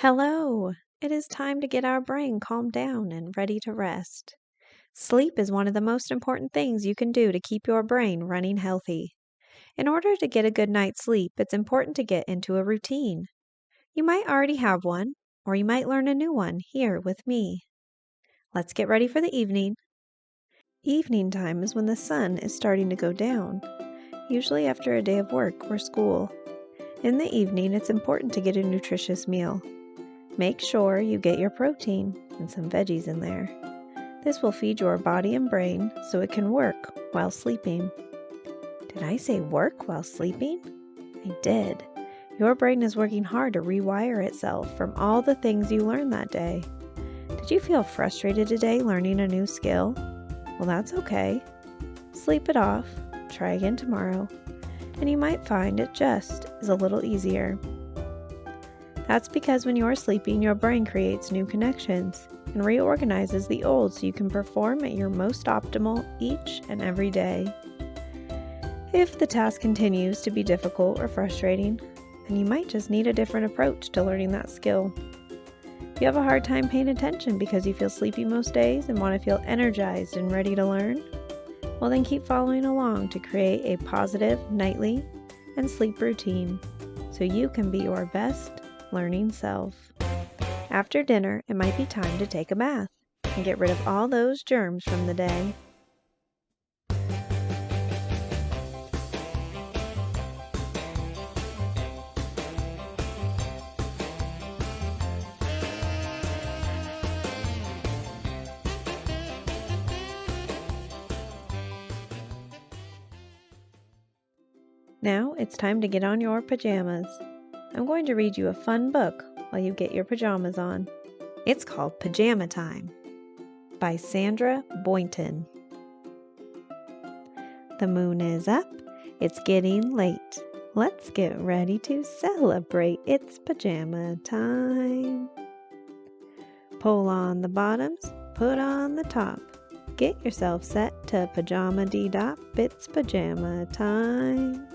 Hello! It is time to get our brain calmed down and ready to rest. Sleep is one of the most important things you can do to keep your brain running healthy. In order to get a good night's sleep, it's important to get into a routine. You might already have one, or you might learn a new one here with me. Let's get ready for the evening. Evening time is when the sun is starting to go down, usually after a day of work or school. In the evening, it's important to get a nutritious meal. Make sure you get your protein and some veggies in there. This will feed your body and brain so it can work while sleeping. Did I say work while sleeping? I did. Your brain is working hard to rewire itself from all the things you learned that day. Did you feel frustrated today learning a new skill? Well, that's okay. Sleep it off, try again tomorrow, and you might find it just is a little easier. That's because when you're sleeping, your brain creates new connections and reorganizes the old so you can perform at your most optimal each and every day. If the task continues to be difficult or frustrating, then you might just need a different approach to learning that skill. If you have a hard time paying attention because you feel sleepy most days and want to feel energized and ready to learn, well then keep following along to create a positive nightly and sleep routine so you can be your best learning self. After dinner, it might be time to take a bath and get rid of all those germs from the day. Now it's time to get on your pajamas. I'm going to read you a fun book while you get your pajamas on. It's called Pajama Time by Sandra Boynton. The moon is up, it's getting late. Let's get ready to celebrate, it's pajama time. Pull on the bottoms, put on the top. Get yourself set to pajama dee-dop, it's pajama time.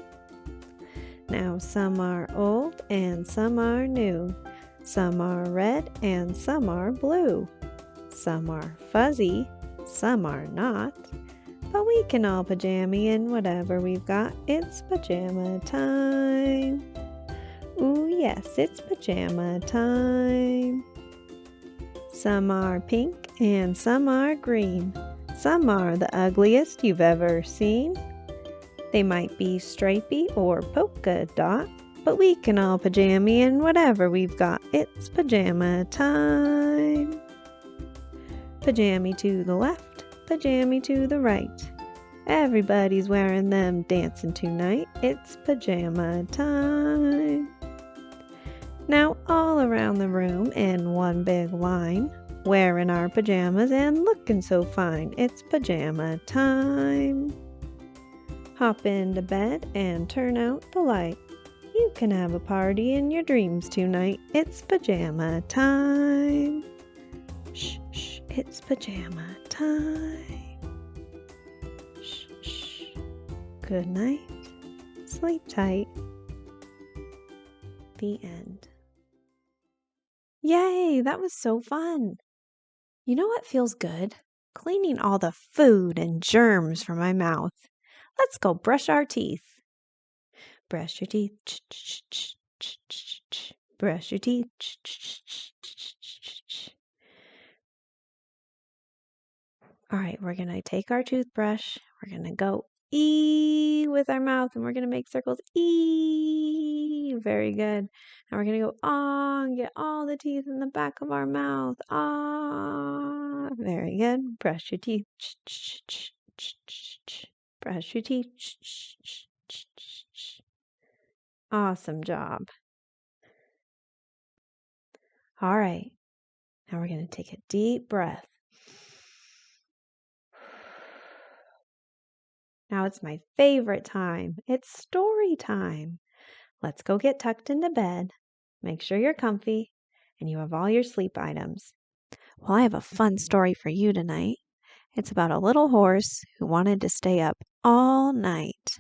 Now some are old and some are new. Some are red and some are blue. Some are fuzzy, some are not. But we can all pajama in whatever we've got. It's pajama time. Ooh yes, it's pajama time. Some are pink and some are green. Some are the ugliest you've ever seen. They might be stripy or polka dot, but we can all pajama in whatever we've got. It's pajama time. Pajama to the left, pajama to the right. Everybody's wearing them dancing tonight. It's pajama time. Now all around the room in one big line, wearing our pajamas and looking so fine. It's pajama time. Hop into bed and turn out the light. You can have a party in your dreams tonight. It's pajama time. Shh, shh, it's pajama time. Shh, shh. Good night. Sleep tight. The end. Yay, that was so fun. You know what feels good? Cleaning all the food and germs from my mouth. Let's go brush our teeth. Brush your teeth. Brush your teeth. All right, we're going to take our toothbrush. We're going to go E with our mouth, and we're going to make circles. E. Very good. Now we're going to go ah and get all the teeth in the back of our mouth. Ah. Very good. Brush your teeth. Brush your teeth. Awesome job. All right. Now we're going to take a deep breath. Now it's my favorite time. It's story time. Let's go get tucked into bed. Make sure you're comfy and you have all your sleep items. Well, I have a fun story for you tonight. It's about a little horse who wanted to stay up all night.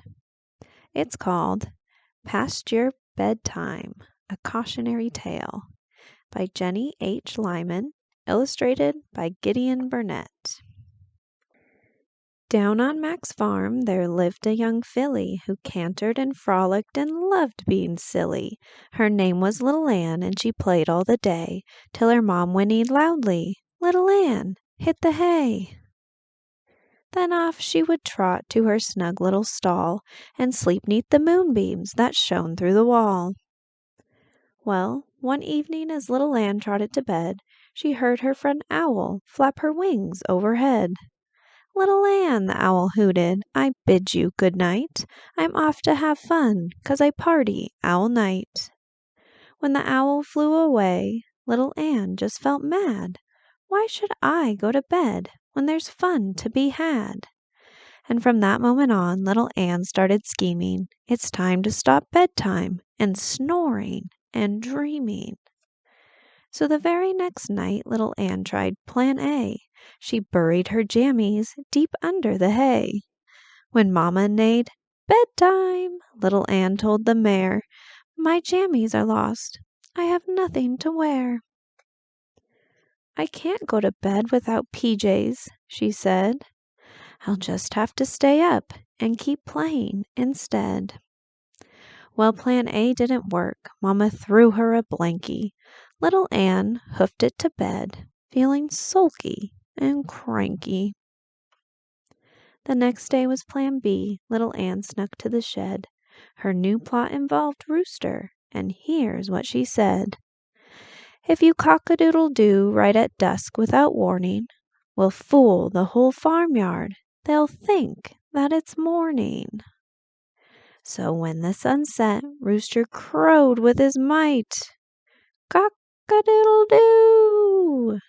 It's called Pasture Bedtime, a Cautionary Tale. by Jenny H. Lyman, illustrated by Gideon Burnett. Down on Mac's farm there lived a young filly who cantered and frolicked and loved being silly. Her name was Little Ann, and she played all the day, till her mom whinnied loudly, "Little Ann, hit the hay." Then off she would trot to her snug little stall, and sleep 'neath the moonbeams that shone through the wall. Well, one evening as Little Ann trotted to bed, she heard her friend Owl flap her wings overhead. "Little Ann," the owl hooted, "I bid you good night. I'm off to have fun, 'cause I party owl night." When the owl flew away, Little Ann just felt mad. "Why should I go to bed when there's fun to be had?" And from that moment on, Little Ann started scheming. It's time to stop bedtime and snoring and dreaming. So the very next night Little Ann tried Plan A. She buried her jammies deep under the hay. When Mamma neighed, "Bedtime," Little Ann told the mare, "My jammies are lost. I have nothing to wear." "I can't go to bed without PJs," she said. "I'll just have to stay up and keep playing instead." Well, Plan A didn't work. Mamma threw her a blankie. Little Ann hoofed it to bed, feeling sulky and cranky. The next day was Plan B. Little Ann snuck to the shed. Her new plot involved Rooster, and here's what she said. "If you cock-a-doodle-doo right at dusk without warning, we'll fool the whole farmyard. They'll think that it's morning." So when the sun set, Rooster crowed with his might, "Cock-a-doodle-doo!"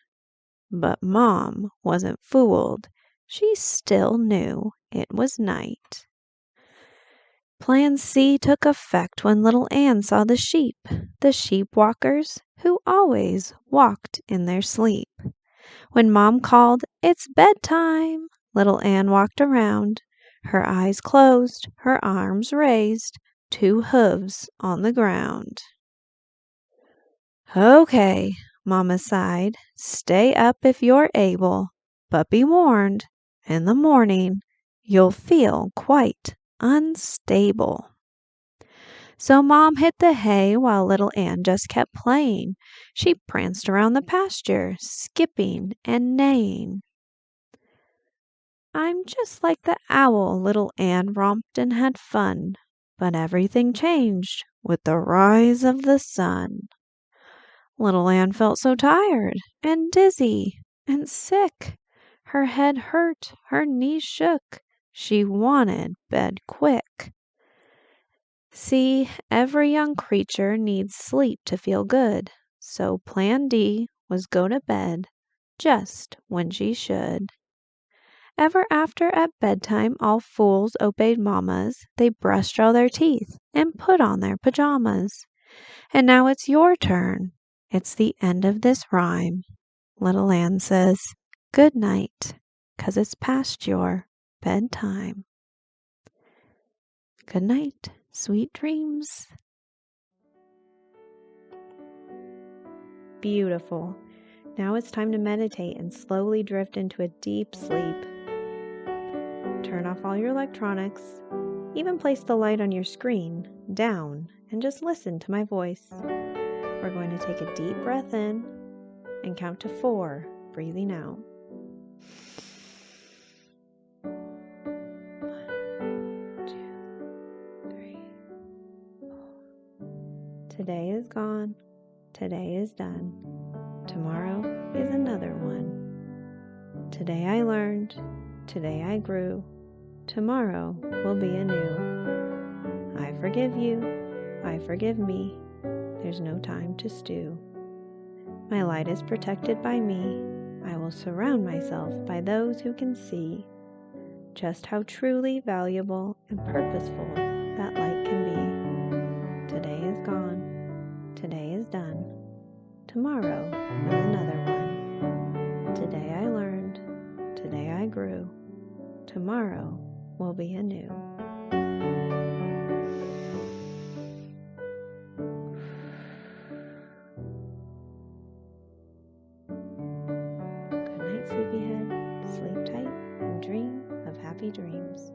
But Mom wasn't fooled. She still knew it was night. Plan C took effect when Little Ann saw the sheep walkers who always walked in their sleep. When Mom called, "It's bedtime," Little Ann walked around, her eyes closed, her arms raised, 2 hooves on the ground. "Okay," Mama sighed, "stay up if you're able, but be warned, in the morning you'll feel quite unstable." So Mom hit the hay while Little Ann just kept playing. She pranced around the pasture, skipping and neighing. "I'm just like the owl," Little Ann romped and had fun. But everything changed with the rise of the sun. Little Ann felt so tired and dizzy and sick. Her head hurt, her knees shook. She wanted bed quick. See, every young creature needs sleep to feel good. So Plan D was go to bed just when she should. Ever after at bedtime all fools obeyed mammas. They brushed all their teeth and put on their pajamas. And now it's your turn. It's the end of this rhyme. Little Ann says, "Good night, 'cause it's past your bedtime." Good night, sweet dreams. Beautiful. Now it's time to meditate and slowly drift into a deep sleep. Turn off all your electronics. Even place the light on your screen down and just listen to my voice. We're going to take a deep breath in and count to 4, breathing out. 1, 2, 3, 4. Today is gone. Today is done. Tomorrow is another one. Today I learned. Today I grew. Tomorrow will be anew. I forgive you. I forgive me. There's no time to stew. My light is protected by me. I will surround myself by those who can see just how truly valuable and purposeful that light can be. Today is gone. Today is done. Tomorrow is another one. Today I learned. Today I grew. Tomorrow will be anew. happy dreams.